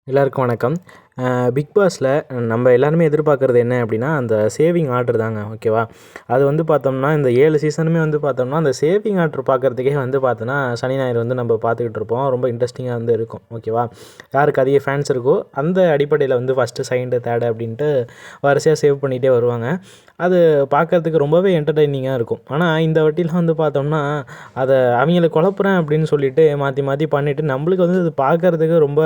எல்லாருக்கும் வணக்கம். பிக் பாஸில் நம்ம எல்லாருமே எதிர்பார்க்குறது என்ன அப்படின்னா, அந்த சேவிங் ஆர்டர் தாங்க. ஓகேவா? அது வந்து பார்த்தோம்னா, இந்த 7 சீசனுமே வந்து பார்த்தோம்னா, அந்த சேவிங் ஆர்டர் பார்க்குறதுக்கே வந்து பார்த்தோன்னா, சனி, ஞாயிறு வந்து நம்ம பார்த்துக்கிட்டு இருப்போம். ரொம்ப இன்ட்ரெஸ்டிங்காக வந்து இருக்கும். ஓகேவா? யாருக்கு அதிக ஃபேன்ஸ் இருக்கோ, அந்த அடிப்படையில் வந்து ஃபஸ்ட்டு, செகண்டு, தேர்டு அப்படின்ட்டு வரிசையாக சேவ் பண்ணிகிட்டே வருவாங்க. அது பார்க்குறதுக்கு ரொம்பவே என்டர்டெய்னிங்காக இருக்கும். ஆனால் இந்த வாட்டிலாம் வந்து பார்த்தோம்னா, அதை அவங்கள குழப்புறேன் அப்படின்னு சொல்லிட்டு மாற்றி மாற்றி பண்ணிவிட்டு, நம்மளுக்கு வந்து அது பார்க்குறதுக்கு ரொம்ப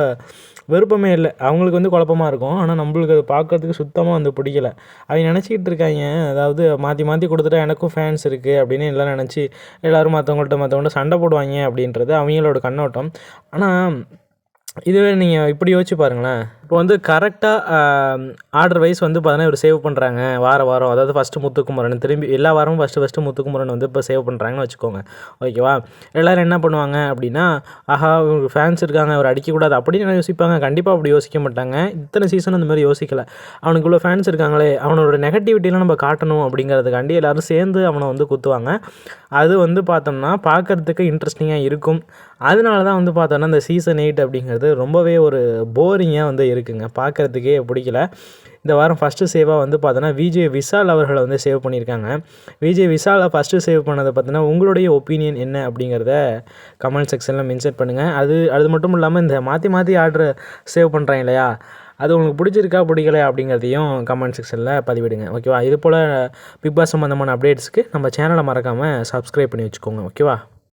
விருப்பமே இல்லை. அவங்களுக்கு வந்து குழப்பமா இருக்கும். ஆனால் நம்மளுக்கு அது பார்க்கறதுக்கு சுத்தமாக வந்து பிடிக்கல. அவங்க நினச்சிக்கிட்டு இருக்காய்ங்க, அதாவது மாற்றி மாற்றி கொடுத்துட்டா எனக்கும் ஃபேன்ஸ் இருக்குது அப்படின்னு எல்லாம் நினச்சி எல்லோரும் மற்றவங்கள்ட்ட சண்டை போடுவாய்ங்க அப்படின்றது அவங்களோட கண்ணோட்டம். ஆனால் இதுவே நீங்கள் இப்படி யோசிச்சு பாருங்களேன். இப்போ வந்து கரெக்டாக ஆர்டர் வைஸ் வந்து பார்த்தீங்கன்னா, இவர் சேவ் பண்ணுறாங்க வாரம். அதாவது ஃபஸ்ட்டு முத்துக்குமரன், திரும்பி எல்லா வாரமும் ஃபஸ்ட்டு முத்துக்குமரன் வந்து இப்போ சேவ் பண்ணுறாங்கன்னு வச்சுக்கோங்க. ஓகேவா? எல்லோரும் என்ன பண்ணுவாங்க அப்படின்னா, ஆஹா இவருக்கு ஃபேன்ஸ் இருக்காங்க, அவர் அடிக்கக்கூடாது அப்படின்னு யோசிப்பாங்க. கண்டிப்பாக அப்படி யோசிக்க மாட்டாங்க. இத்தனை சீசன் அந்த மாதிரி யோசிக்கல. அவனுக்கு இவ்வளோ ஃபேன்ஸ் இருக்காங்களே, அவனோட நெகட்டிவிட்டிலாம் நம்ம காட்டணும் அப்படிங்கிறதுக்காண்டி எல்லோரும் சேர்ந்து அவனை வந்து குத்துவாங்க. அது வந்து பார்த்தோம்னா பார்க்குறதுக்கு இன்ட்ரெஸ்டிங்காக இருக்கும். அதனால தான் வந்து பார்த்தோன்னா, இந்த சீசன் 8 அப்படிங்கிறது ரொம்பவே ஒரு போரிங்காக வந்து இருக்குங்க. பார்க்குறதுக்கே பிடிக்கல. இந்த வாரம் ஃபஸ்ட்டு சேவாக வந்து பார்த்தோன்னா, விஜே விஷால் அவர்களை வந்து சேவ் பண்ணியிருக்காங்க. விஜே விஷாலை ஃபஸ்ட்டு சேவ் பண்ணதை பார்த்தீங்கன்னா, உங்களுடைய ஒப்பீனியன் என்ன அப்படிங்கிறத கமெண்ட் செக்ஷனில் மென்ஷன் பண்ணுங்கள். அது மட்டும் இல்லாமல் இந்த மாற்றி மாற்றி ஆர்டரை சேவ் பண்ணுறாங்க இல்லையா, அது உங்களுக்கு பிடிச்சிருக்கா பிடிக்கலையா அப்படிங்கிறதையும் கமெண்ட் செக்ஷனில் பதிவிடுங்க. ஓகேவா? இது போல் பிக் பாஸ் சம்மந்தமான அப்டேட்ஸ்க்கு நம்ம சேனலை மறக்காமல் சப்ஸ்கிரைப் பண்ணி வச்சுக்கோங்க. ஓகேவா?